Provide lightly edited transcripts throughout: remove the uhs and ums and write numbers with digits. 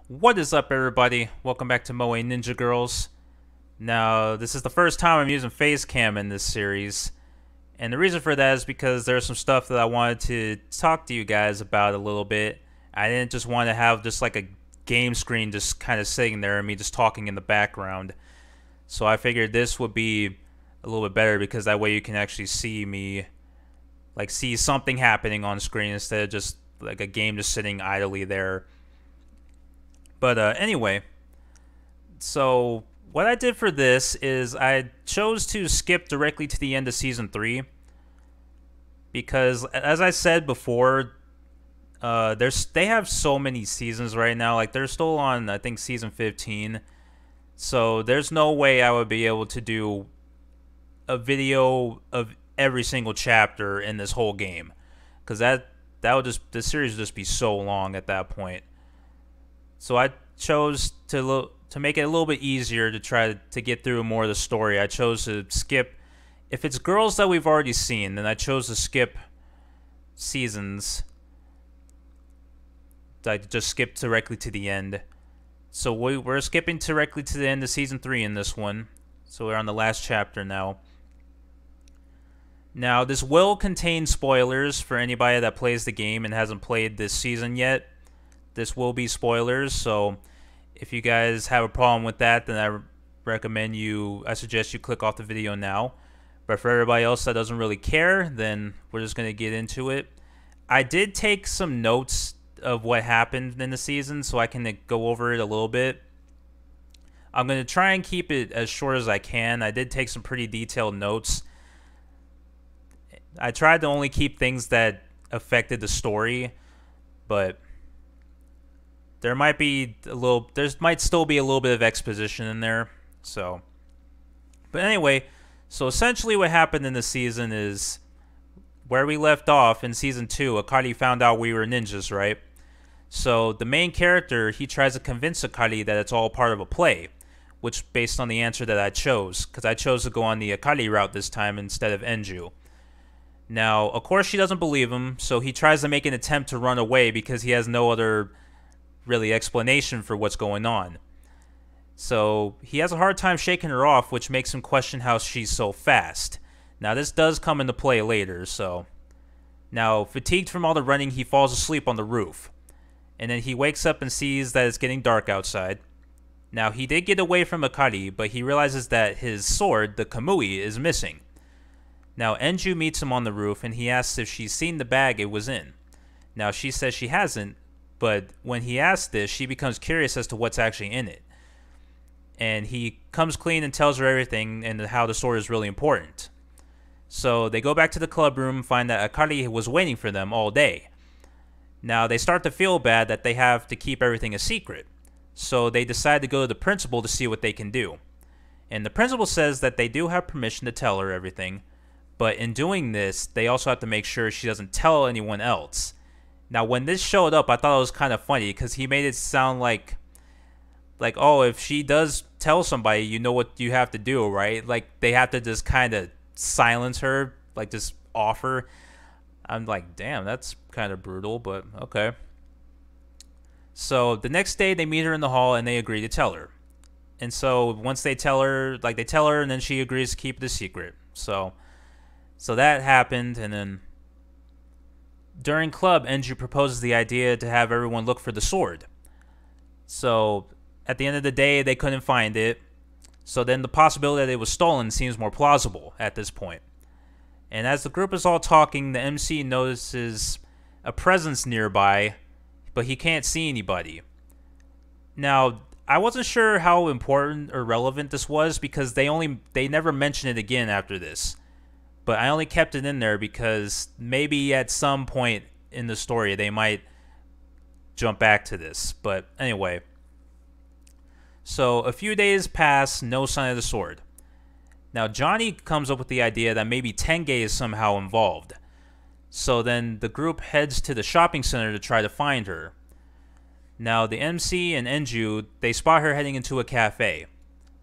What is up, everybody? Welcome back to Moe Ninja Girls. Now, this is the first time I'm using face cam in this series, and the reason for that is because there's some stuff that I wanted to talk to you guys about a little bit. I didn't just want to have just like a game screen just kind of sitting there and me just talking in the background. So I figured this would be a little bit better because that way you can actually see me, like see something happening on screen instead of just like a game just sitting idly there. But anyway, so what I did for this is I chose to skip directly to the end of Season 3 because, as I said before, they have so many seasons right now. Like, they're still on, I think, Season 15. So there's no way I would be able to do a video of every single chapter in this whole game, because that would just, the series would just be so long at that point. So I chose to make it a little bit easier to try to get through more of the story. I chose to skip, if it's girls that we've already seen, then I chose to skip seasons. I just skip directly to the end. So we're skipping directly to the end of Season 3 in this one. So we're on the last chapter now. Now, this will contain spoilers for anybody that plays the game and hasn't played this season yet. This will be spoilers, so if you guys have a problem with that, then I suggest you click off the video now. But for everybody else that doesn't really care, then we're just going to get into it. I did take some notes of what happened in the season, so I can go over it a little bit. I'm going to try and keep it as short as I can. I did take some pretty detailed notes. I tried to only keep things that affected the story, but there might still be a little bit of exposition in there. So, but anyway, so essentially what happened in the season is where we left off in Season 2. Akari found out we were ninjas, right? So the main character, he tries to convince Akari that it's all part of a play, which based on the answer that I chose, because I chose to go on the Akari route this time instead of Enju. Now, of course, she doesn't believe him, so he tries to make an attempt to run away because he has no other really explanation for what's going on. So he has a hard time shaking her off, which makes him question how she's so fast. Now, this does come into play later, so... Now, fatigued from all the running, he falls asleep on the roof. And then he wakes up and sees that it's getting dark outside. Now, he did get away from Akari, but he realizes that his sword, the Kamui, is missing. Now, Enju meets him on the roof, and he asks if she's seen the bag it was in. Now, she says she hasn't, but when he asks this, she becomes curious as to what's actually in it. And he comes clean and tells her everything and how the sword is really important. So they go back to the club room and find that Akari was waiting for them all day. Now they start to feel bad that they have to keep everything a secret. So they decide to go to the principal to see what they can do. And the principal says that they do have permission to tell her everything. But in doing this, they also have to make sure she doesn't tell anyone else. Now, when this showed up, I thought it was kind of funny because he made it sound like, oh, if she does tell somebody, you know what you have to do, right? Like, they have to just kind of silence her, like, just off her. I'm like, damn, that's kind of brutal, but okay. So, the next day, they meet her in the hall, and they agree to tell her. And so, once they tell her, like, they tell her, and then she agrees to keep it a secret. So that happened, and then... During club, Enju proposes the idea to have everyone look for the sword. So, at the end of the day, they couldn't find it. So then the possibility that it was stolen seems more plausible at this point. And as the group is all talking, the MC notices a presence nearby, but he can't see anybody. Now, I wasn't sure how important or relevant this was because they never mention it again after this. But I only kept it in there because maybe at some point in the story they might jump back to this. But anyway. So a few days pass, no sign of the sword. Now Johnny comes up with the idea that maybe Tenge is somehow involved. So then the group heads to the shopping center to try to find her. Now the MC and Enju, they spot her heading into a cafe.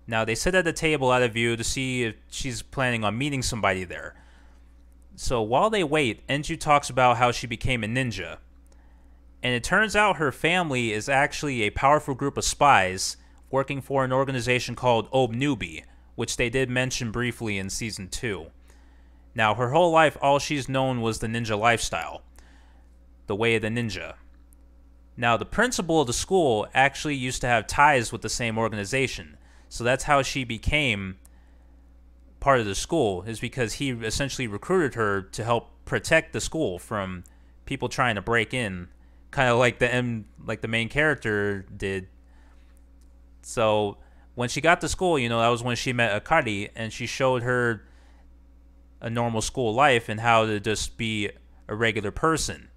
Now, they sit at the table out of view to see if she's planning on meeting somebody there. So while they wait, Enju talks about how she became a ninja. And it turns out her family is actually a powerful group of spies working for an organization called Obnubi, which they did mention briefly in Season 2. Now, her whole life, all she's known was the ninja lifestyle, the way of the ninja. Now, the principal of the school actually used to have ties with the same organization, so that's how she became part of the school, is because he essentially recruited her to help protect the school from people trying to break in, kind of like the main character did. So when she got to school, that was when she met Akari, and she showed her a normal school life and how to just be a regular person.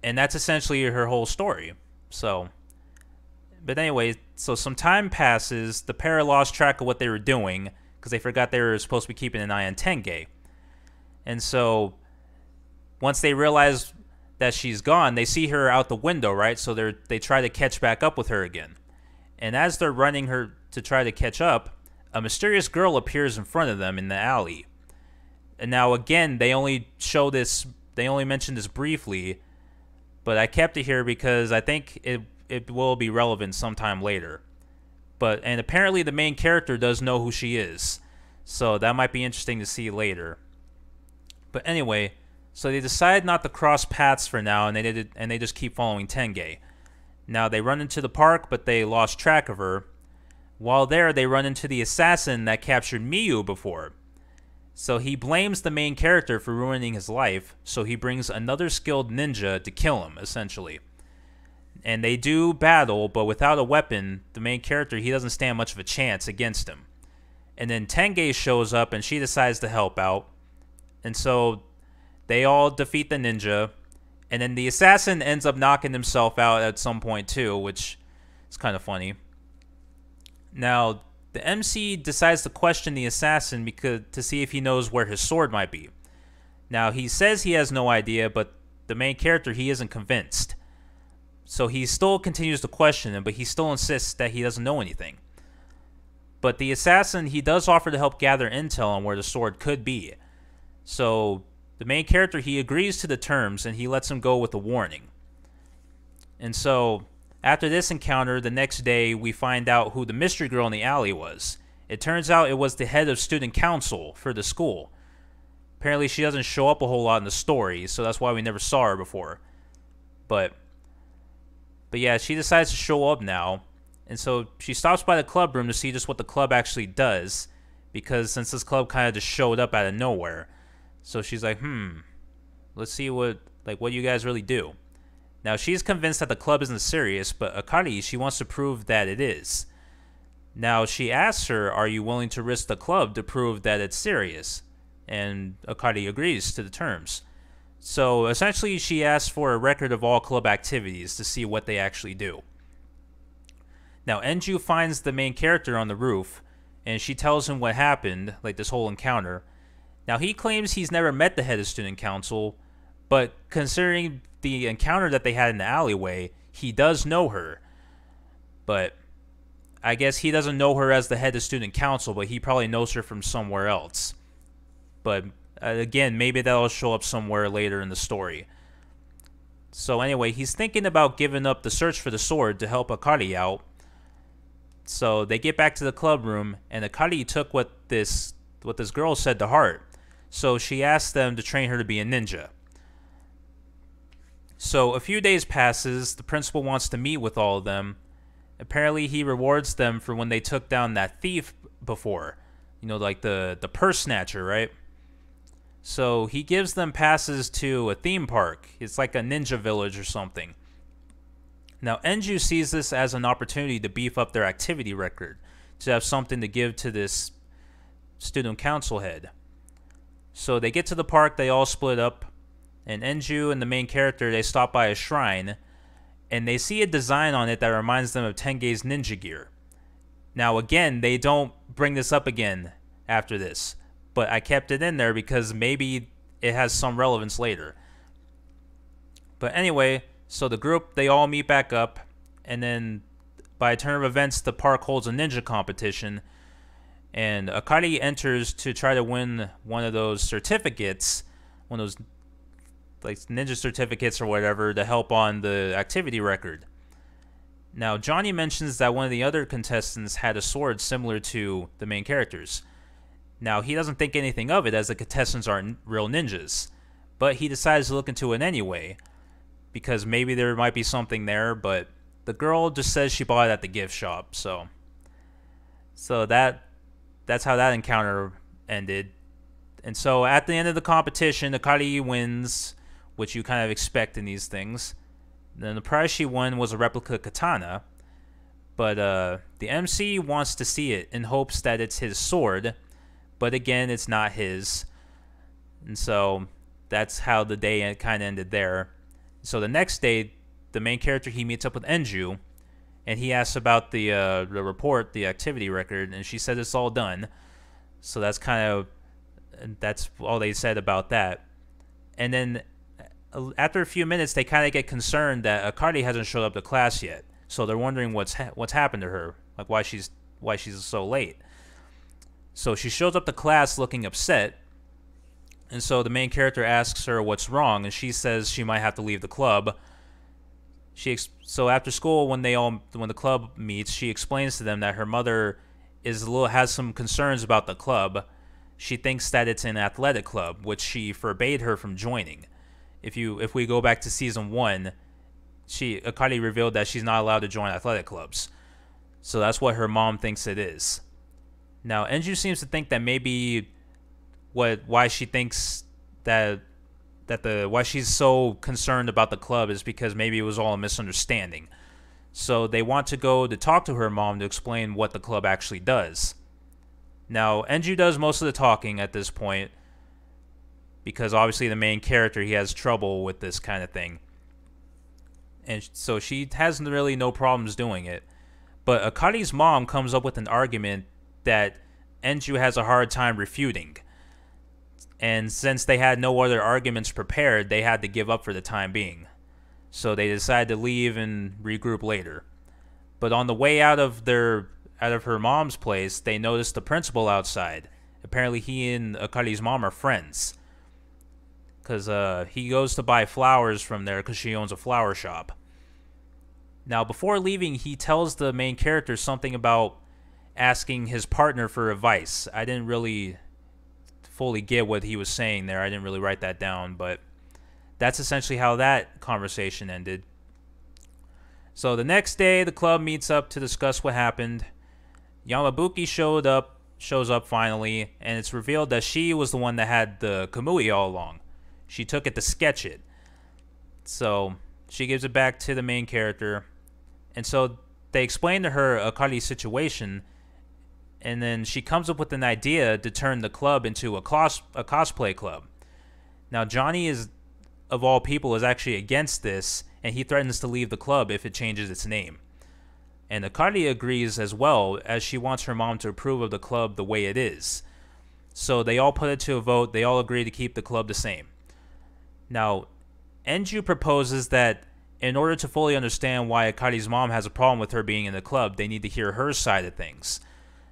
And that's essentially her whole story. But anyway, so some time passes. The pair lost track of what they were doing because they forgot they were supposed to be keeping an eye on Tenge. And so once they realize that she's gone, they see her out the window, right? So they try to catch back up with her again. And as they're running her to try to catch up, a mysterious girl appears in front of them in the alley. And now again, they only mention this briefly, but I kept it here because I think it will be relevant sometime later. And apparently the main character does know who she is, so that might be interesting to see later. But anyway, so they decide not to cross paths for now, and they just keep following Tenge. Now they run into the park, but they lost track of her. While there, they run into the assassin that captured Miyu before. So he blames the main character for ruining his life, so he brings another skilled ninja to kill him, essentially. And they do battle, but without a weapon, the main character, he doesn't stand much of a chance against him. And then Tenge shows up, and she decides to help out. And so they all defeat the ninja, and then the assassin ends up knocking himself out at some point too, which is kind of funny. Now, the MC decides to question the assassin to see if he knows where his sword might be. Now, he says he has no idea, but the main character, he isn't convinced. So he still continues to question him, but he still insists that he doesn't know anything. But the assassin, he does offer to help gather intel on where the sword could be. So the main character, he agrees to the terms, and he lets him go with a warning. And so after this encounter, the next day, we find out who the mystery girl in the alley was. It turns out it was the head of student council for the school. Apparently she doesn't show up a whole lot in the story, so that's why we never saw her before. But yeah, she decides to show up now. And so she stops by the club room to see just what the club actually does, because since this club kind of just showed up out of nowhere. So she's like, let's see what you guys really do. Now, she's convinced that the club isn't serious, but Akari, she wants to prove that it is. Now, she asks her, are you willing to risk the club to prove that it's serious? And Akari agrees to the terms. So, essentially, she asks for a record of all club activities to see what they actually do. Now, Enju finds the main character on the roof, and she tells him what happened, like this whole encounter. Now, he claims he's never met the head of student council, but considering the encounter that they had in the alleyway, he does know her. But I guess he doesn't know her as the head of student council, but he probably knows her from somewhere else. But again, maybe that'll show up somewhere later in the story. So anyway, he's thinking about giving up the search for the sword to help Akari out. So they get back to the club room, and Akari took what this girl said to heart. So she asked them to train her to be a ninja. So a few days passes, the principal wants to meet with all of them. Apparently he rewards them for when they took down that thief before. Like the purse snatcher, right? So he gives them passes to a theme park. It's like a ninja village or something. Now Enju sees this as an opportunity to beef up their activity record, to have something to give to this student council head. So they get to the park, they all split up, and Enju and the main character, they stop by a shrine, and they see a design on it that reminds them of Tenge's ninja gear. Now again, they don't bring this up again after this, but I kept it in there because maybe it has some relevance later. But anyway, so the group, they all meet back up, and then by a turn of events, the park holds a ninja competition, and Akari enters to try to win one of those certificates, one of those like ninja certificates or whatever to help on the activity record. Now, Johnny mentions that one of the other contestants had a sword similar to the main characters. Now, he doesn't think anything of it as the contestants aren't real ninjas, but he decides to look into it anyway, because maybe there might be something there, but the girl just says she bought it at the gift shop, so that's how that encounter ended. And so at the end of the competition, Akari wins, which you kind of expect in these things. Then the prize she won was a replica katana, but the MC wants to see it in hopes that it's his sword, but again, it's not his. And so that's how the day kind of ended there. So the next day, the main character, he meets up with Enju, and he asks about the report, the activity record, and she said it's all done. So that's all they said about that. And then after a few minutes, they kind of get concerned that Akari hasn't showed up to class yet. So they're wondering what's happened to her, like why she's so late. So she shows up to class looking upset, and so the main character asks her what's wrong, and she says she might have to leave the club. So after school, when the club meets, she explains to them that her mother has some concerns about the club. She thinks that it's an athletic club, which she forbade her from joining. If we go back to season 1, Akari revealed that she's not allowed to join athletic clubs. So that's what her mom thinks it is. Now, Enju seems to think that maybe why she thinks that why she's so concerned about the club is because maybe it was all a misunderstanding. So they want to go to talk to her mom to explain what the club actually does. Now, Enju does most of the talking at this point, because obviously the main character, he has trouble with this kind of thing. And so she has really no problems doing it. But Akari's mom comes up with an argument that Enju has a hard time refuting. And since they had no other arguments prepared, they had to give up for the time being. So they decided to leave and regroup later. But on the way out of her mom's place, they noticed the principal outside. Apparently he and Akari's mom are friends, because he goes to buy flowers from there because she owns a flower shop. Now, before leaving, he tells the main character something about asking his partner for advice. I didn't really fully get what he was saying there. I didn't really write that down, but that's essentially how that conversation ended. So the next day, the club meets up to discuss what happened. Yamabuki shows up finally, and it's revealed that she was the one that had the Kamui all along. She took it to sketch it. So she gives it back to the main character. And so they explain to her Akari's situation, and then she comes up with an idea to turn the club into a cosplay club. Now, Johnny, of all people, is actually against this, and he threatens to leave the club if it changes its name. And Akari agrees as well, as she wants her mom to approve of the club the way it is. So they all put it to a vote. They all agree to keep the club the same. Now, Enju proposes that in order to fully understand why Akari's mom has a problem with her being in the club, they need to hear her side of things.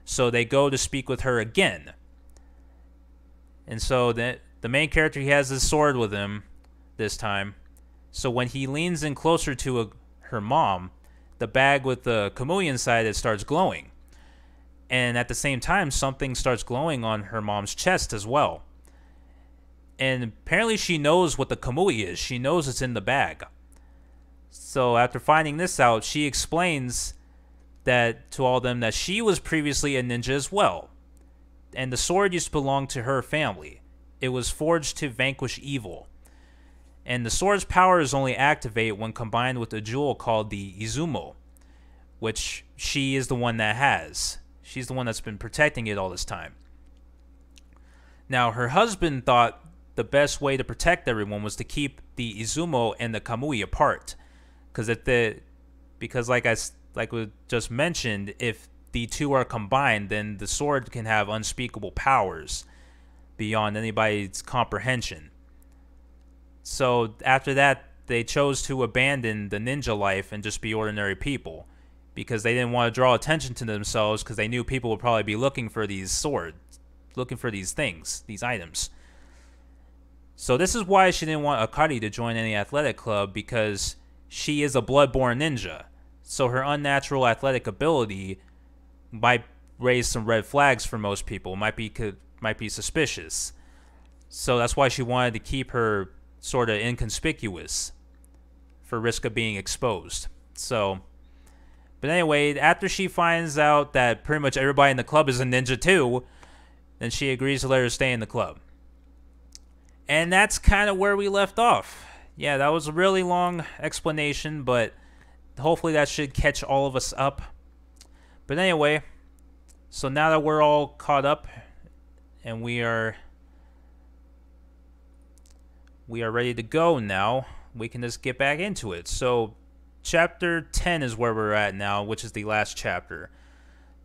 So they go to speak with her again. And so the main character, he has his sword with him this time. So when he leans in closer to her mom, the bag with the Kamui inside it starts glowing. And at the same time, something starts glowing on her mom's chest as well. And apparently she knows what the Kamui is. She knows it's in the bag. So after finding this out, she explains that to all of them that she was previously a ninja as well. And the sword used to belong to her family. It was forged to vanquish evil. And the sword's powers only activate when combined with a jewel called the Izumo, which she is the one that has. She's the one that's been protecting it all this time. Now, her husband thought the best way to protect everyone was to keep the Izumo and the Kamui apart. Because like we just mentioned, if the two are combined, then the sword can have unspeakable powers beyond anybody's comprehension. So after that, they chose to abandon the ninja life and just be ordinary people, because they didn't want to draw attention to themselves, because they knew people would probably be looking for these swords, looking for these things, these items. So this is why she didn't want Akari to join any athletic club, because she is a bloodborne ninja. So her unnatural athletic ability might raise some red flags for most people. Might be suspicious. So that's why she wanted to keep her sort of inconspicuous for risk of being exposed. So, but anyway, after she finds out that pretty much everybody in the club is a ninja too, then she agrees to let her stay in the club. And that's kind of where we left off. Yeah, that was a really long explanation, but hopefully that should catch all of us up. But anyway, so now that we're all caught up and we are ready to go now, we can just get back into it. So chapter 10 is where we're at now, which is the last chapter.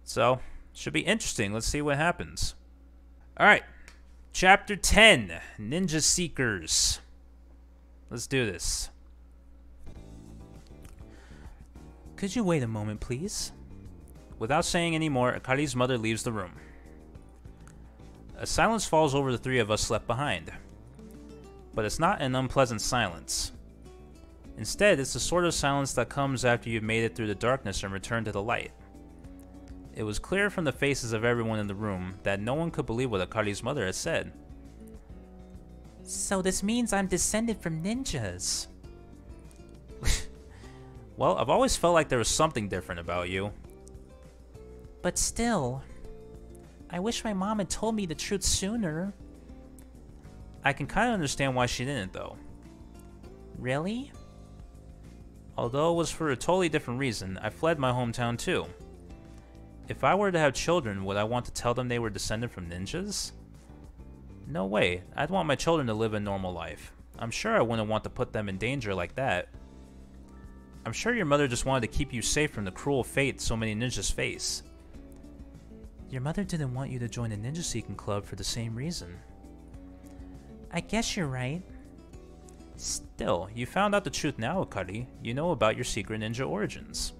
So, should be interesting. Let's see what happens. Alright, chapter 10, Ninja Seekers. Let's do this. Could you wait a moment, please? Without saying any more, Akari's mother leaves the room. A silence falls over the three of us left behind. But it's not an unpleasant silence. Instead, it's the sort of silence that comes after you've made it through the darkness and returned to the light. It was clear from the faces of everyone in the room that no one could believe what Akari's mother had said. So this means I'm descended from ninjas. Well, I've always felt like there was something different about you. But still, I wish my mom had told me the truth sooner. I can kind of understand why she didn't, though. Really? Although it was for a totally different reason, I fled my hometown too. If I were to have children, would I want to tell them they were descended from ninjas? No way. I'd want my children to live a normal life. I'm sure I wouldn't want to put them in danger like that. I'm sure your mother just wanted to keep you safe from the cruel fate so many ninjas face. Your mother didn't want you to join a ninja seeking club for the same reason. I guess you're right. Still, you found out the truth now, Akari. You know about your secret ninja origins.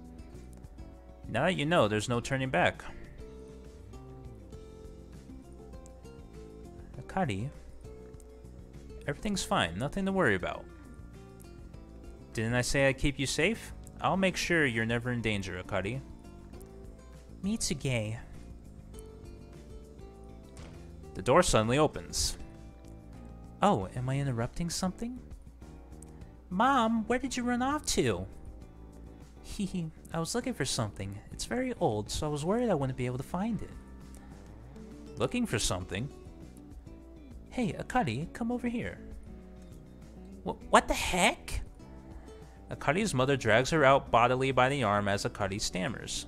Now that you know, there's no turning back. Akari, everything's fine, nothing to worry about. Didn't I say I'd keep you safe? I'll make sure you're never in danger, Akari. Mitsuge. The door suddenly opens. Oh, am I interrupting something? Mom, where did you run off to? Hehe, I was looking for something. It's very old, so I was worried I wouldn't be able to find it. Looking for something? Hey, Akari, come over here. What the heck? Akari's mother drags her out bodily by the arm as Akari stammers.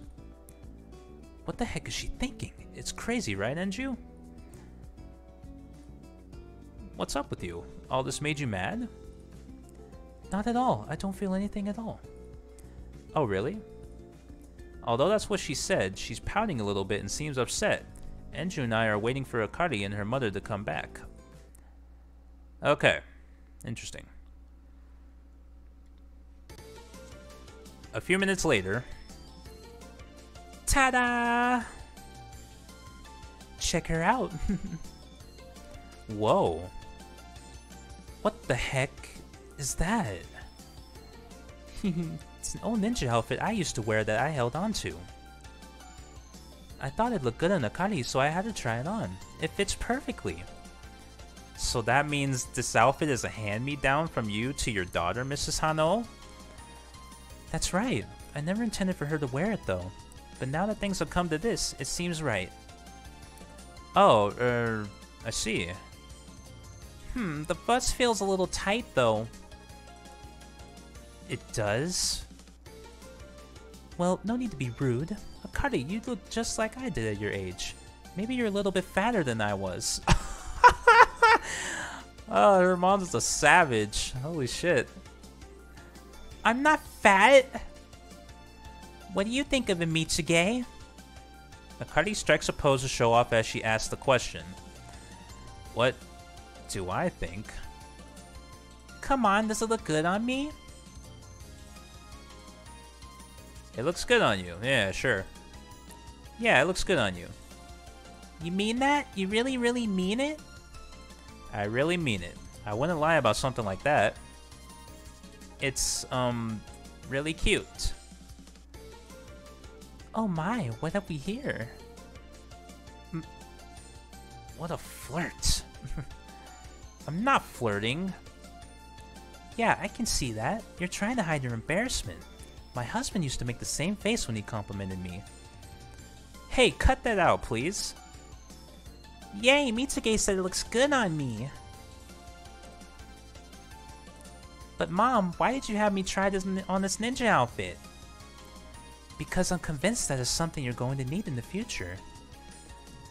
What the heck is she thinking? It's crazy, right, Enju? What's up with you? All this made you mad? Not at all. I don't feel anything at all. Oh, really? Although that's what she said, she's pouting a little bit and seems upset. Enju and I are waiting for Akari and her mother to come back. Okay. Interesting. A few minutes later... Ta-da! Check her out. Whoa. What the heck is that? It's an old ninja outfit I used to wear that I held on to. I thought it looked good on Akari, so I had to try it on. It fits perfectly. So that means this outfit is a hand-me-down from you to your daughter, Mrs. Hano? That's right. I never intended for her to wear it, though. But now that things have come to this, it seems right. Oh, I see. The bust feels a little tight, though. It does? Well, no need to be rude. Akari, you look just like I did at your age. Maybe you're a little bit fatter than I was. Oh, her mom's a savage. Holy shit. I'm not fat. What do you think of it, Mitsuge? Akari strikes a pose to show off as she asks the question. What do I think? Come on, does it look good on me? It looks good on you. Yeah, sure. Yeah, it looks good on you. You mean that? You really, really mean it? I really mean it. I wouldn't lie about something like that. It's, really cute. Oh my, what have we here? What a flirt. I'm not flirting. Yeah, I can see that. You're trying to hide your embarrassment. My husband used to make the same face when he complimented me. Hey, cut that out, please. Yay, Mitsuge said it looks good on me. But Mom, why did you have me try this on this ninja outfit? Because I'm convinced that is something you're going to need in the future.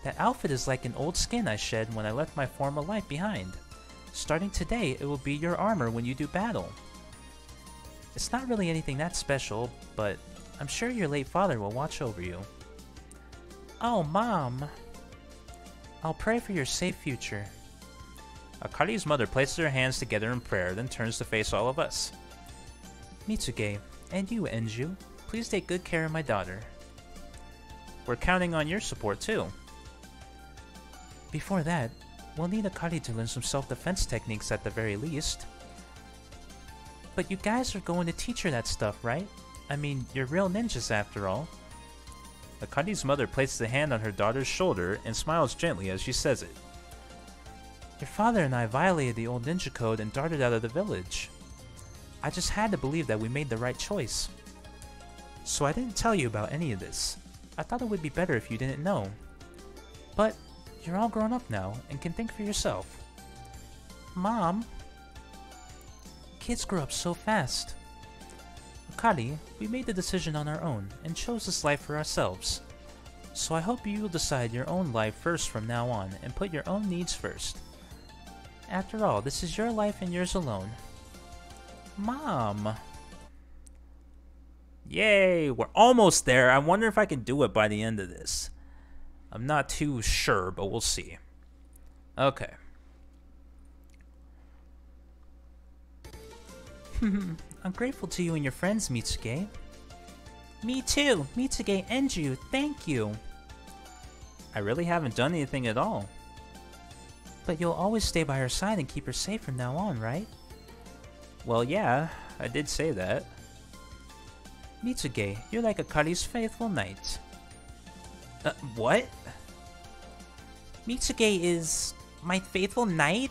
That outfit is like an old skin I shed when I left my former life behind. Starting today, it will be your armor when you do battle. It's not really anything that special, but I'm sure your late father will watch over you. Oh, Mom. I'll pray for your safe future. Akari's mother places her hands together in prayer, then turns to face all of us. Mitsuge, and you, Enju, please take good care of my daughter. We're counting on your support, too. Before that, we'll need Akari to learn some self-defense techniques at the very least. But you guys are going to teach her that stuff, right? I mean, you're real ninjas after all. Akari's mother places a hand on her daughter's shoulder and smiles gently as she says it. Your father and I violated the old ninja code and darted out of the village. I just had to believe that we made the right choice. So I didn't tell you about any of this. I thought it would be better if you didn't know. But you're all grown up now and can think for yourself. Mom? Kids grow up so fast. Akari, we made the decision on our own and chose this life for ourselves. So I hope you will decide your own life first from now on and put your own needs first. After all, this is your life and yours alone. Mom! Yay! We're almost there. I wonder if I can do it by the end of this. I'm not too sure, but we'll see. Okay. I'm grateful to you and your friends, Mitsuge. Me too! Mitsuge, Enju, thank you! I really haven't done anything at all. But you'll always stay by her side and keep her safe from now on, right? Well, yeah, I did say that. Mitsuge, you're like Akari's faithful knight. What? Mitsuge is my faithful knight?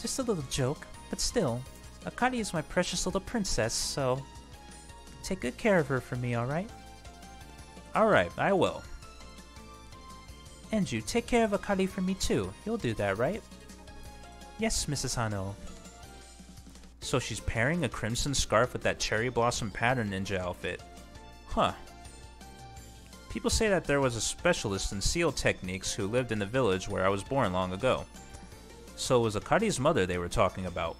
Just a little joke, but still, Akari is my precious little princess, so take good care of her for me, alright? Alright, I will. Enju, take care of Akari for me too. You'll do that, right? Yes, Mrs. Hano. So she's pairing a crimson scarf with that cherry blossom pattern ninja outfit. Huh. People say that there was a specialist in seal techniques who lived in the village where I was born long ago. So it was Akari's mother they were talking about.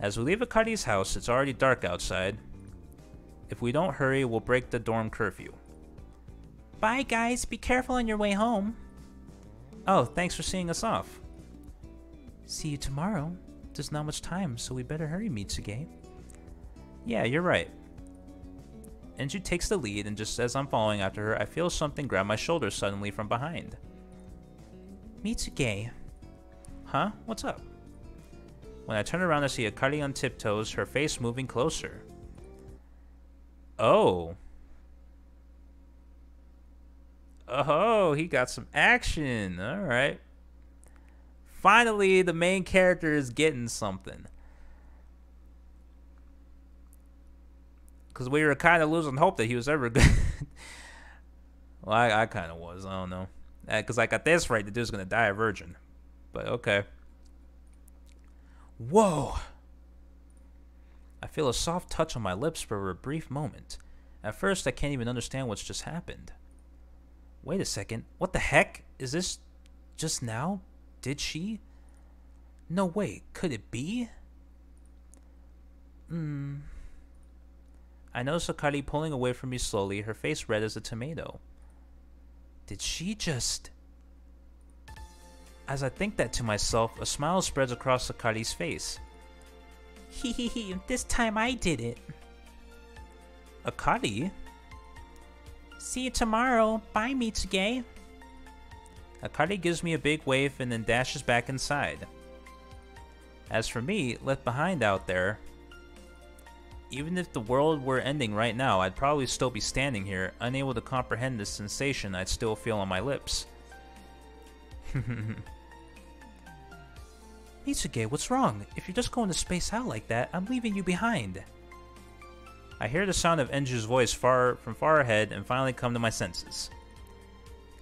As we leave Akari's house, it's already dark outside. If we don't hurry, we'll break the dorm curfew. Bye guys, be careful on your way home. Oh, thanks for seeing us off. See you tomorrow. There's not much time, so we better hurry, Mitsuge. Yeah, you're right. Enju takes the lead, and just as I'm following after her, I feel something grab my shoulder suddenly from behind. Mitsuge. Huh? What's up? When I turn around, I see Akari on tiptoes, her face moving closer. Oh. Oh, he got some action. Alright. Finally, the main character is getting something. Because we were kind of losing hope that he was ever good. Well, I kind of was. I don't know. Because I got this right, the dude's going to die a virgin. But okay. Whoa. I feel a soft touch on my lips for a brief moment. At first, I can't even understand what's just happened. Wait a second. What the heck? Is this just now? Did she? No way. Could it be? I notice Akari pulling away from me slowly, her face red as a tomato. Did she just... As I think that to myself, a smile spreads across Akari's face. Hehehe, this time I did it. Akari? See you tomorrow. Bye, Mitsuge. Akari gives me a big wave and then dashes back inside. As for me, left behind out there, even if the world were ending right now, I'd probably still be standing here, unable to comprehend the sensation I'd still feel on my lips. Mitsuge, what's wrong? If you're just going to space out like that, I'm leaving you behind. I hear the sound of Enju's voice from far ahead and finally come to my senses.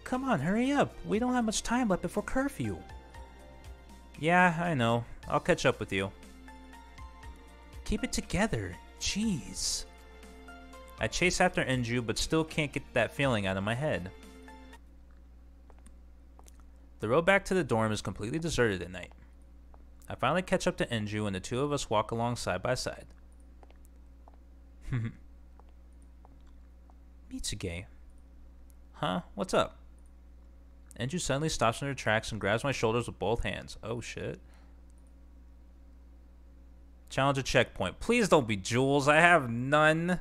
Come on, hurry up. We don't have much time left before curfew. Yeah, I know. I'll catch up with you. Keep it together. Jeez. I chase after Enju, but still can't get that feeling out of my head. The road back to the dorm is completely deserted at night. I finally catch up to Enju and the two of us walk along side by side. Mitsuge. Huh? What's up? Enju suddenly stops in her tracks and grabs my shoulders with both hands. Oh shit. Challenge a checkpoint. Please don't be jewels. I have none.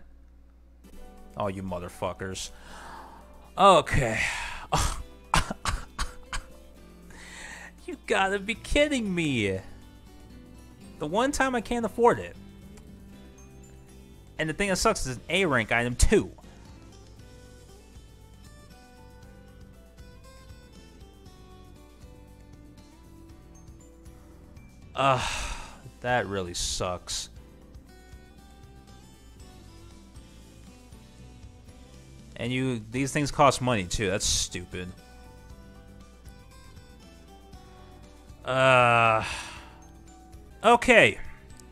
Oh, you motherfuckers. Okay. You gotta be kidding me. The one time I can't afford it. And the thing that sucks is an A rank item too. That really sucks. And these things cost money too. That's stupid. Okay.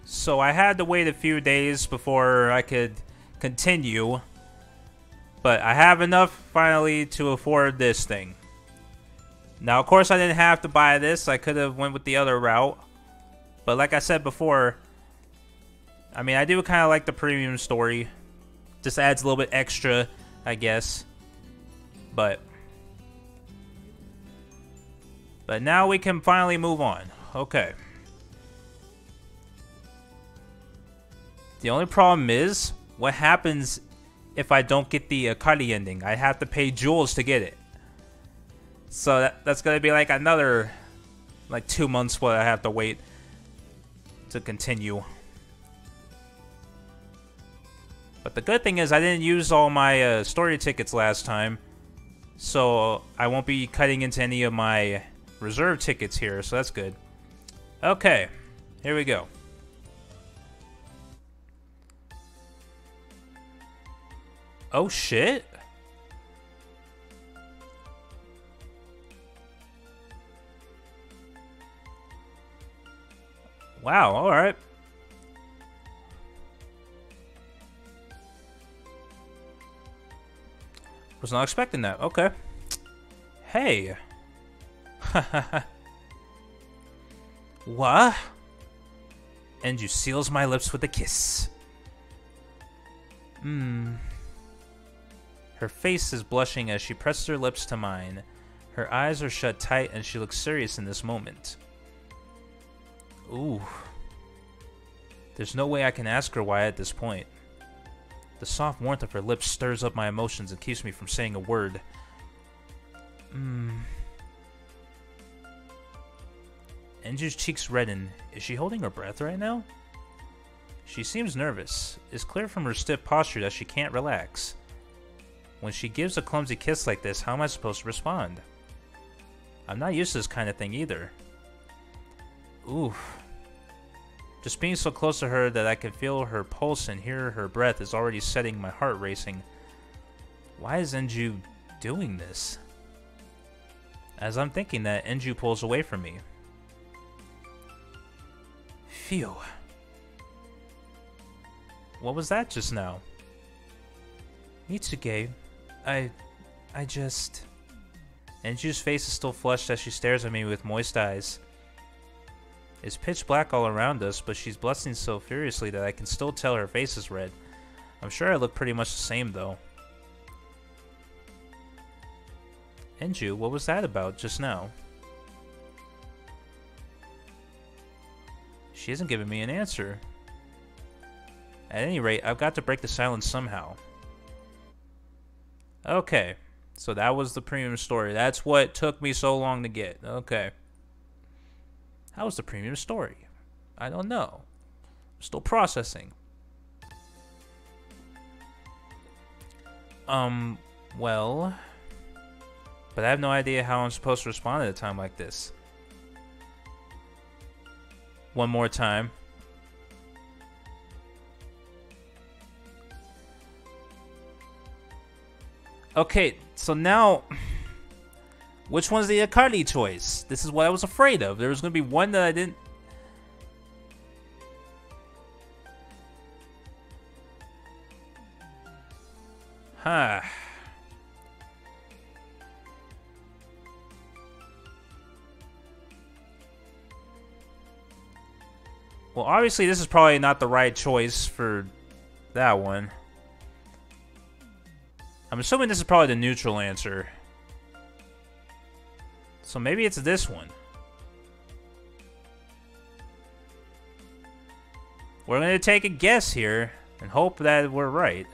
So I had to wait a few days before I could continue. But I have enough finally to afford this thing. Now, of course, I didn't have to buy this. I could have went with the other route. But like I said before, I mean, I do kind of like the premium story. Just adds a little bit extra, I guess. But now we can finally move on. Okay. The only problem is, what happens if I don't get the Akari ending? I have to pay jewels to get it. So that's going to be like another, like 2 months what I have to wait to continue. But the good thing is I didn't use all my story tickets last time. So I won't be cutting into any of my reserve tickets here, so that's good. Okay, here we go. Oh shit. Wow, alright. Was not expecting that. Okay. Hey. What? And you seals my lips with a kiss. Her face is blushing as she presses her lips to mine. Her eyes are shut tight and she looks serious in this moment. Ooh. There's no way I can ask her why at this point. The soft warmth of her lips stirs up my emotions and keeps me from saying a word. Enju's cheeks redden. Is she holding her breath right now? She seems nervous. It's clear from her stiff posture that she can't relax. When she gives a clumsy kiss like this, how am I supposed to respond? I'm not used to this kind of thing either. Oof. Just being so close to her that I can feel her pulse and hear her breath is already setting my heart racing. Why is Enju doing this? As I'm thinking that, Enju pulls away from me. Phew. What was that just now? Mitsuge, I just... Enju's face is still flushed as she stares at me with moist eyes. It's pitch black all around us, but she's blushing so furiously that I can still tell her face is red. I'm sure I look pretty much the same, though. Enju, what was that about just now? She hasn't given me an answer. At any rate, I've got to break the silence somehow. Okay, So that was the premium story. That's what took me so long to get. Okay. How was the premium story? I don't know. I'm still processing. Well... But I have no idea how I'm supposed to respond at a time like this. One more time. Okay, so now... Which one's the Akari choice? This is what I was afraid of. There was going to be one that I didn't... Huh... Well, obviously this is probably not the right choice for that one. I'm assuming this is probably the neutral answer. So maybe it's this one. We're going to take a guess here and hope that we're right.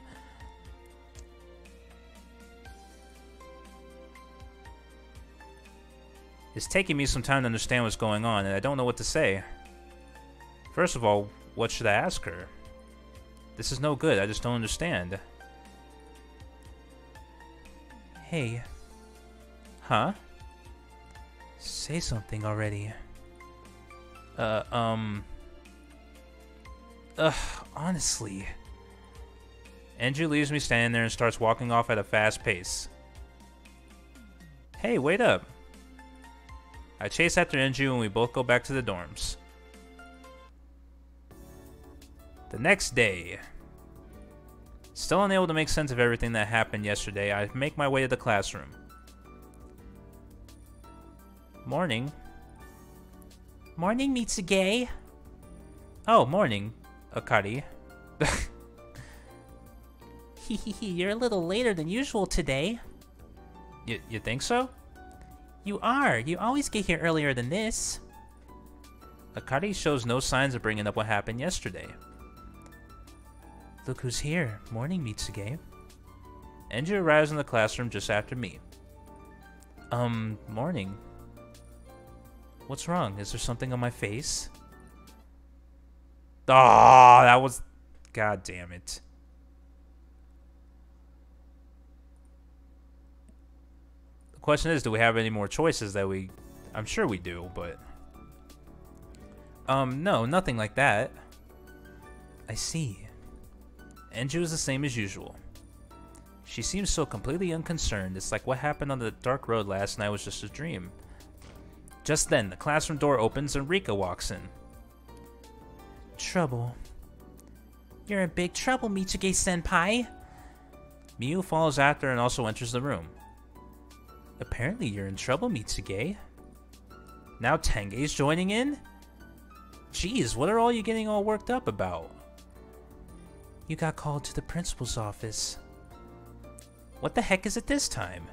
It's taking me some time to understand what's going on, and I don't know what to say. First of all, what should I ask her? This is no good, I just don't understand. Hey. Huh? Say something already. Honestly. Andrew leaves me standing there and starts walking off at a fast pace. Hey, wait up. I chase after Andrew and we both go back to the dorms. The next day. Still unable to make sense of everything that happened yesterday, I make my way to the classroom. Morning. Morning, Mitsuge. Oh, morning, Akari. Hehehe, you're a little later than usual today. You think so? You are. You always get here earlier than this. Akari shows no signs of bringing up what happened yesterday. Look who's here. Morning, Mitsuge. Enju arrives in the classroom just after me. Morning. What's wrong? Is there something on my face? Ah, that was... God damn it. The question is, do we have any more choices that we... I'm sure we do, but... no, nothing like that. I see. Enju is the same as usual. She seems so completely unconcerned. It's like what happened on the dark road last night was just a dream. Just then, the classroom door opens and Rika walks in. Trouble. You're in big trouble, Mitsuge-senpai. Miu follows after and also enters the room. Apparently you're in trouble, Mitsuge. Now Tenge's joining in? Jeez, what are all you getting all worked up about? You got called to the principal's office. What the heck is it this time?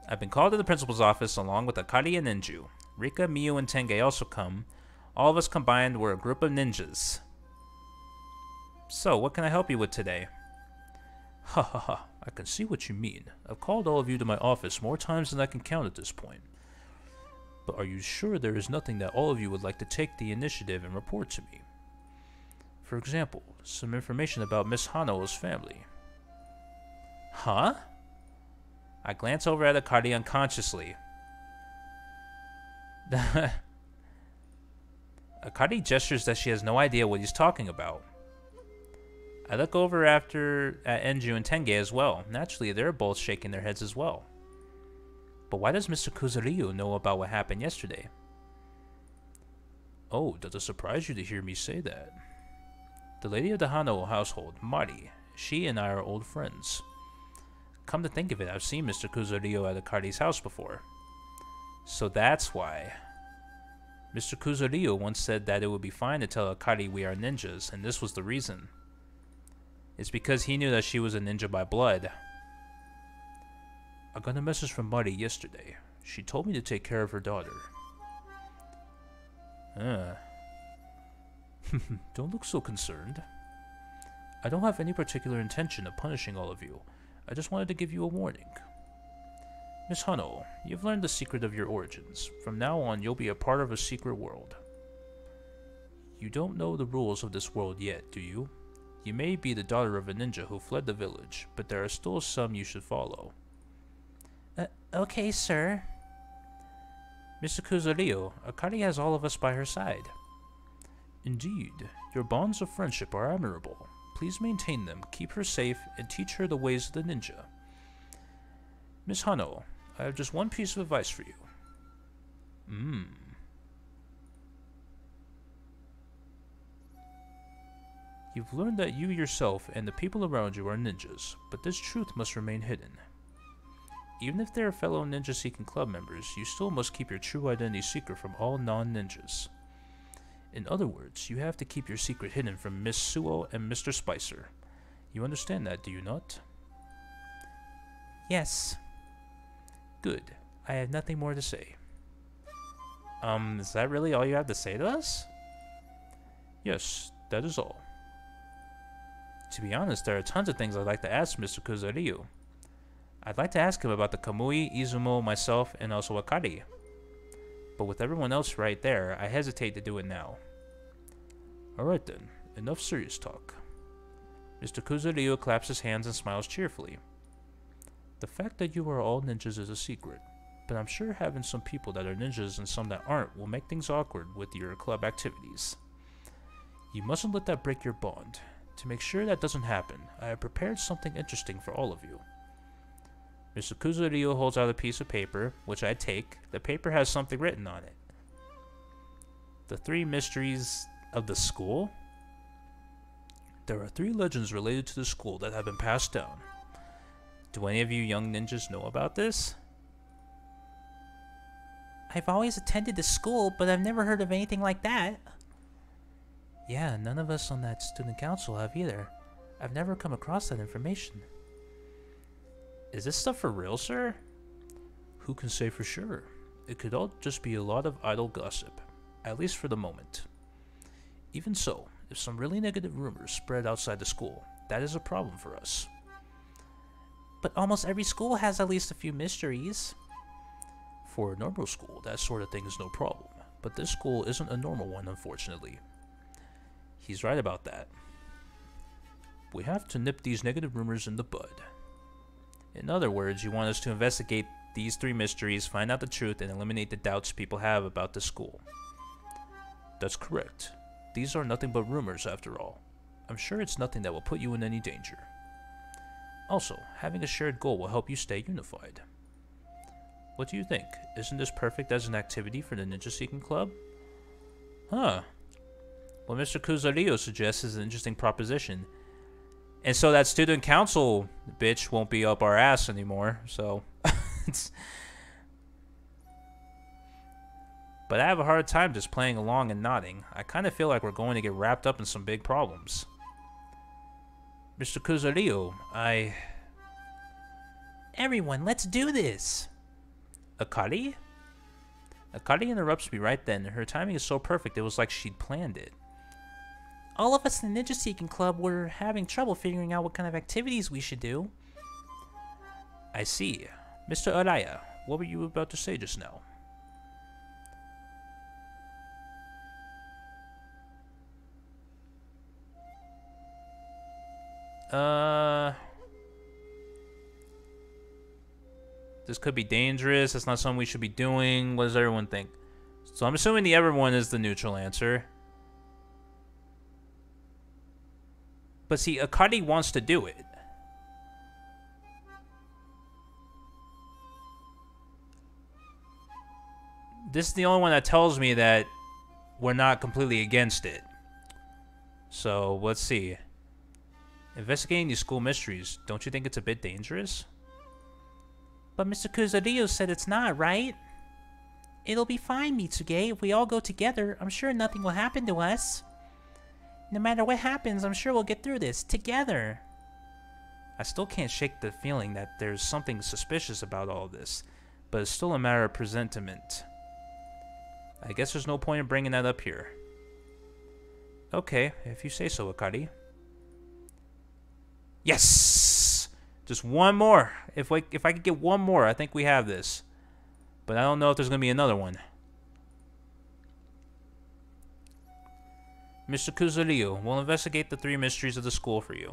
I've been called to the principal's office along with Akari and Enju. Rika, Miu, and Tenge also come. All of us combined were a group of ninjas. So, what can I help you with today? Ha ha ha, I can see what you mean. I've called all of you to my office more times than I can count at this point. But are you sure there is nothing that all of you would like to take the initiative and report to me? For example, some information about Miss Hano's family. Huh? I glance over at Akari unconsciously. Akari gestures that she has no idea what he's talking about. I look over at Enju and Tenge as well. Naturally, they're both shaking their heads as well. But why does Mr. Kuzuryu know about what happened yesterday? Oh, does it surprise you to hear me say that? The lady of the Hano household, Mari, she and I are old friends. Come to think of it, I've seen Mr. Kuzuryu at Akari's house before. So that's why. Mr. Kuzuryu once said that it would be fine to tell Akari we are ninjas, and this was the reason. It's because he knew that she was a ninja by blood. I got a message from Mari yesterday. She told me to take care of her daughter. Don't look so concerned. I don't have any particular intention of punishing all of you. I just wanted to give you a warning. Miss Hano, you've learned the secret of your origins. From now on, you'll be a part of a secret world. You don't know the rules of this world yet, do you? You may be the daughter of a ninja who fled the village, but there are still some you should follow. Okay, sir. Mr. Kuzurio, Akari has all of us by her side. Indeed, your bonds of friendship are admirable. Please maintain them, keep her safe, and teach her the ways of the ninja. Miss Hano, I have just one piece of advice for you. You've learned that you yourself and the people around you are ninjas, but this truth must remain hidden. Even if they are fellow ninja-seeking club members, you still must keep your true identity secret from all non-ninjas. In other words, you have to keep your secret hidden from Miss Suo and Mr. Spicer. You understand that, do you not? Yes. Good. I have nothing more to say. Is that really all you have to say to us? Yes, that is all. To be honest, there are tons of things I'd like to ask Mr. Kuzurio. I'd like to ask him about the Kamui, Izumo, myself, and also Akari. But with everyone else right there, I hesitate to do it now. Alright then, enough serious talk. Mr. Kuzurio claps his hands and smiles cheerfully. The fact that you are all ninjas is a secret, but I'm sure having some people that are ninjas and some that aren't will make things awkward with your club activities. You mustn't let that break your bond. To make sure that doesn't happen, I have prepared something interesting for all of you. Mr. Kuzurio holds out a piece of paper, which I take. The paper has something written on it. The 3 mysteries of the school? There are 3 legends related to the school that have been passed down. Do any of you young ninjas know about this? I've always attended the school, but I've never heard of anything like that. Yeah, none of us on that student council have either. I've never come across that information. Is this stuff for real, sir? Who can say for sure? It could all just be a lot of idle gossip, at least for the moment. Even so, if some really negative rumors spread outside the school, that is a problem for us. But almost every school has at least a few mysteries. For a normal school, that sort of thing is no problem, but this school isn't a normal one, unfortunately. He's right about that. We have to nip these negative rumors in the bud. In other words, you want us to investigate these 3 mysteries, find out the truth, and eliminate the doubts people have about the school. That's correct. These are nothing but rumors, after all. I'm sure it's nothing that will put you in any danger. Also, having a shared goal will help you stay unified. What do you think? Isn't this perfect as an activity for the Ninja Seeking Club? Huh. What Mr. Kuzurio suggests is an interesting proposition. And so that student council bitch won't be up our ass anymore, so... But I have a hard time just playing along and nodding. I kind of feel like we're going to get wrapped up in some big problems. Mr. Kuzurio, Everyone, let's do this! Akari? Akari interrupts me right then. Her timing is so perfect, it was like she'd planned it. All of us in the Ninja Seeking Club were having trouble figuring out what kind of activities we should do. I see. Mr. Araya, what were you about to say just now? This could be dangerous. That's not something we should be doing. What does everyone think? So I'm assuming the everyone is the neutral answer. But see, Akari wants to do it. This is the only one that tells me that we're not completely against it. So, let's see. Investigating these school mysteries, don't you think it's a bit dangerous? But Mr. Kuzurio said it's not, right? It'll be fine, Mitsuge. If we all go together, I'm sure nothing will happen to us. No matter what happens, I'm sure we'll get through this, together. I still can't shake the feeling that there's something suspicious about all this, but it's still a matter of presentiment. I guess there's no point in bringing that up here. Okay, if you say so, Akari. Yes! Just one more. If I could get one more, I think we have this. But I don't know if there's going to be another one. Mr. Kuzuliu will investigate the 3 mysteries of the school for you.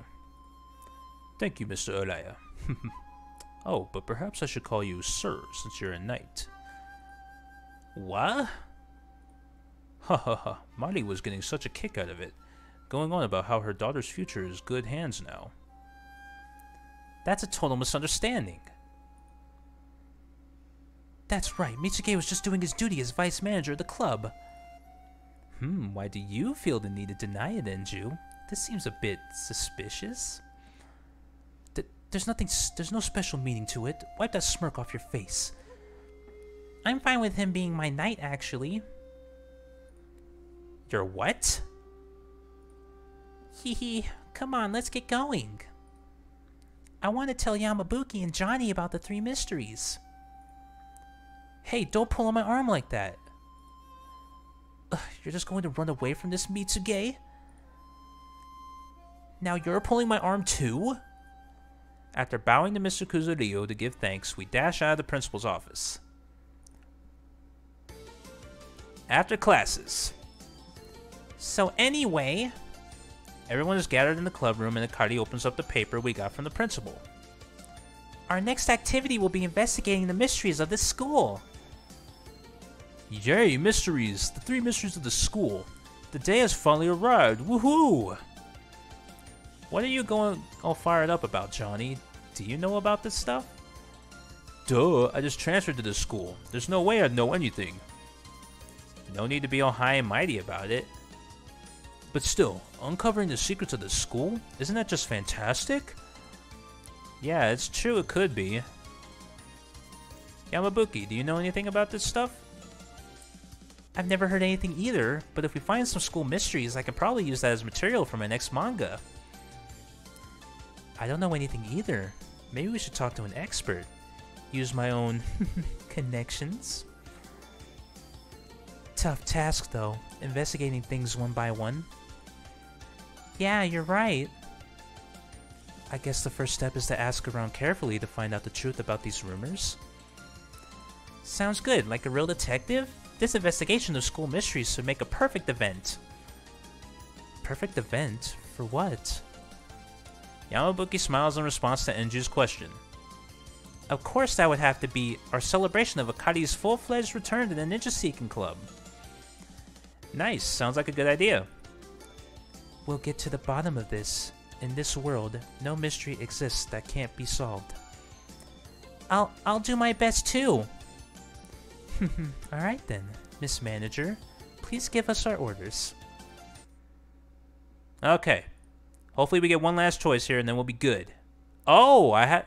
Thank you, Mr. Olaya. Oh, but perhaps I should call you Sir, since you're a knight. What? Ha ha ha. Mari was getting such a kick out of it, going on about how her daughter's future is good hands now. That's a total misunderstanding. That's right, Mitsuge was just doing his duty as vice manager of the club. Why do you feel the need to deny it, Enju? This seems a bit suspicious. There's no special meaning to it. Wipe that smirk off your face. I'm fine with him being my knight, actually. Your what? Hee, come on, let's get going. I want to tell Yamabuki and Johnny about the 3 mysteries. Hey, don't pull on my arm like that. Ugh, you're just going to run away from this, Mitsuge? Now you're pulling my arm too? After bowing to Mr. Kuzuliu to give thanks, we dash out of the principal's office. After classes. So anyway, everyone is gathered in the club room and Akari opens up the paper we got from the principal. Our next activity will be investigating the mysteries of this school. Yay, mysteries! The 3 mysteries of the school. The day has finally arrived. Woohoo! What are you going all fired up about, Johnny? Do you know about this stuff? Duh, I just transferred to this school. There's no way I'd know anything. No need to be all high and mighty about it. But still, uncovering the secrets of the school? Isn't that just fantastic? Yeah, it's true it could be. Yamabuki, do you know anything about this stuff? I've never heard anything either, but if we find some school mysteries, I can probably use that as material for my next manga. I don't know anything either. Maybe we should talk to an expert. Use my own connections. Tough task, though, investigating things one by one. Yeah, you're right. I guess the first step is to ask around carefully to find out the truth about these rumors. Sounds good, like a real detective? This investigation of school mysteries should make a perfect event. Perfect event? For what? Yamabuki smiles in response to Enju's question. Of course that would have to be our celebration of Akari's full-fledged return to the Ninja Seeking Club. Nice, sounds like a good idea. We'll get to the bottom of this. In this world, no mystery exists that can't be solved. I'll do my best too. Alright then, Miss Manager. Please give us our orders. Okay. Hopefully we get one last choice here and then we'll be good. Oh, I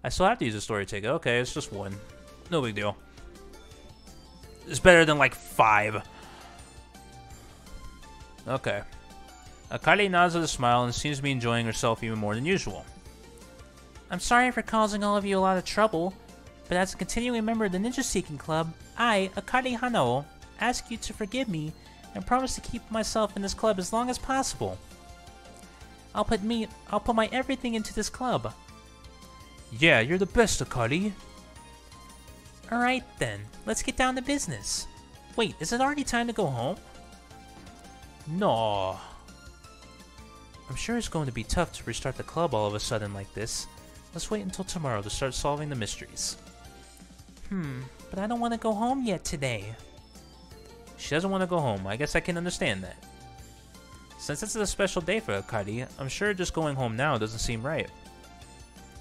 still have to use a story ticket. Okay, it's just one. No big deal. It's better than like 5. Okay. Akari nods with a smile and seems to be enjoying herself even more than usual. I'm sorry for causing all of you a lot of trouble, but as a continuing member of the Ninja Seeking Club, I, Akari Hanao, ask you to forgive me and promise to keep myself in this club as long as possible. I'll put my everything into this club. Yeah, you're the best, Akari. Alright then, let's get down to business. Wait, is it already time to go home? No. I'm sure it's going to be tough to restart the club all of a sudden like this. Let's wait until tomorrow to start solving the mysteries. But I don't want to go home yet today. She doesn't want to go home. I guess I can understand that. Since this is a special day for Akari, I'm sure just going home now doesn't seem right.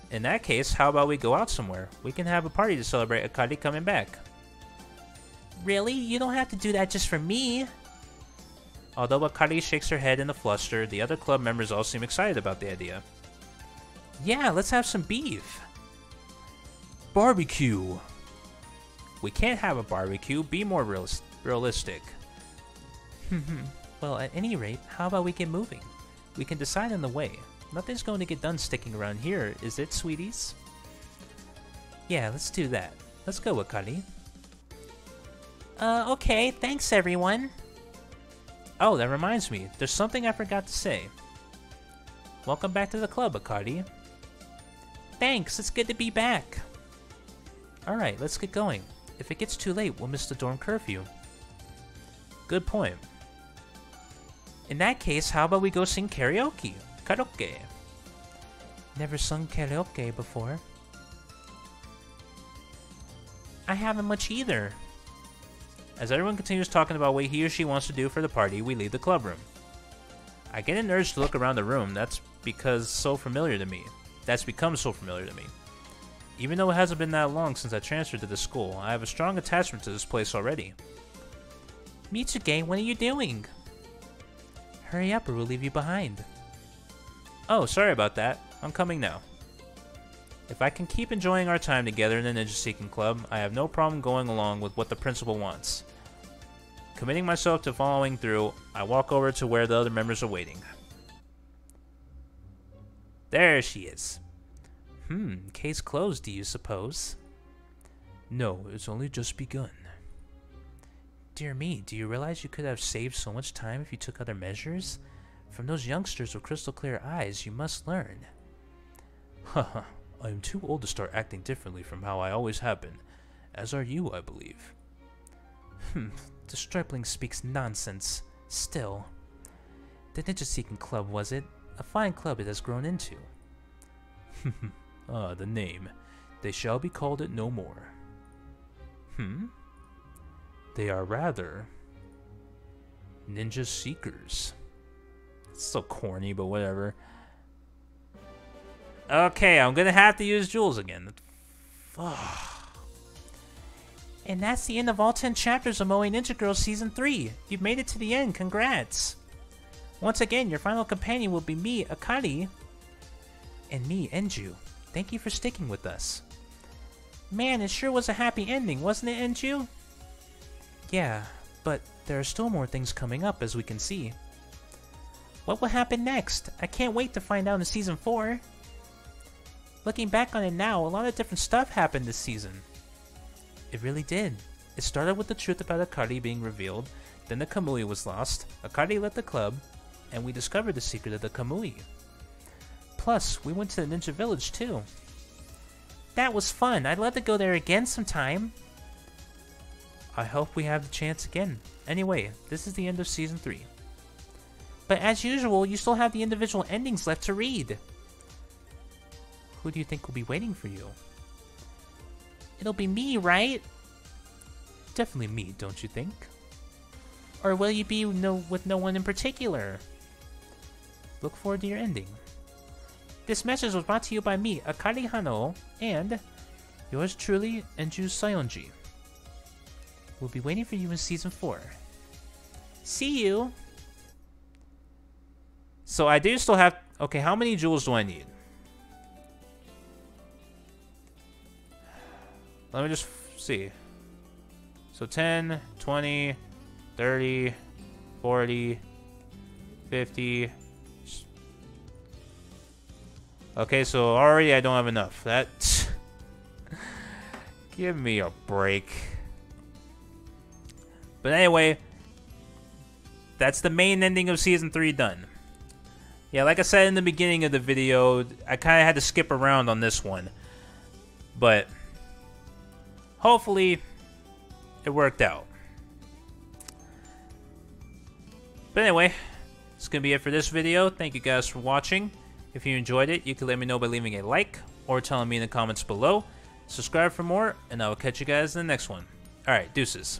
In that case, how about we go out somewhere? We can have a party to celebrate Akari coming back. Really? You don't have to do that just for me. Although Akari shakes her head in a fluster, the other club members all seem excited about the idea. Yeah, let's have some beef. Barbecue. We can't have a barbecue. Be more realistic. Well, at any rate, how about we get moving? We can decide on the way. Nothing's going to get done sticking around here, is it, sweeties? Yeah, let's do that. Let's go, Akari. Okay, thanks everyone. Oh, that reminds me. There's something I forgot to say. Welcome back to the club, Akari. thanks. It's good to be back. Alright, let's get going. If it gets too late, we'll miss the dorm curfew. Good point. In that case, how about we go sing karaoke? Karaoke. Never sung karaoke before. I haven't much either. As everyone continues talking about what he or she wants to do for the party, we leave the club room. I get an urge to look around the room. That's become so familiar to me. Even though it hasn't been that long since I transferred to the school, I have a strong attachment to this place already. Mitsuge, what are you doing? Hurry up or we'll leave you behind. Oh, sorry about that. I'm coming now. If I can keep enjoying our time together in the Ninja Seeking Club, I have no problem going along with what the principal wants. Committing myself to following through, I walk over to where the other members are waiting. There she is. Case closed, do you suppose? No, it's only just begun. Dear me, do you realize you could have saved so much time if you took other measures? From those youngsters with crystal clear eyes, you must learn. Haha, I am too old to start acting differently from how I always have been. As are you, I believe. The stripling speaks nonsense. Still. The Ninja Seeking Club, was it? A fine club it has grown into. Ah, the name. They shall be called it no more. They are rather... Ninja Seekers. It's so corny, but whatever. Okay, I'm gonna have to use Jules again. And that's the end of all 10 chapters of Moe Ninja Girls Season 3. You've made it to the end, congrats! Once again, your final companion will be me, Akari. And me, Enju. Thank you for sticking with us. Man, it sure was a happy ending, wasn't it, Enju? Yeah, but there are still more things coming up, as we can see. What will happen next? I can't wait to find out in Season 4. Looking back on it now, a lot of different stuff happened this season. It really did. It started with the truth about Akari being revealed, then the Kamui was lost, Akari left the club, and we discovered the secret of the Kamui. Plus, we went to the Ninja Village too. That was fun. I'd love to go there again sometime. I hope we have the chance again. Anyway, this is the end of Season 3. But as usual, you still have the individual endings left to read. Who do you think will be waiting for you? It'll be me, right? Definitely me, don't you think? Or will you be with no one in particular? Look forward to your ending. This message was brought to you by me, Akari Hano, and yours truly, Enju Sayonji. We'll be waiting for you in Season 4. See you! So I do still have... Okay, how many jewels do I need? Let me just see. So 10, 20, 30, 40, 50... Okay, so already I don't have enough. That... Give me a break. But anyway, that's the main ending of Season 3 done. Yeah, like I said in the beginning of the video, I kind of had to skip around on this one. But hopefully it worked out. But anyway, that's going to be it for this video. Thank you guys for watching. If you enjoyed it, you can let me know by leaving a like or telling me in the comments below. Subscribe for more, and I will catch you guys in the next one. Alright, deuces.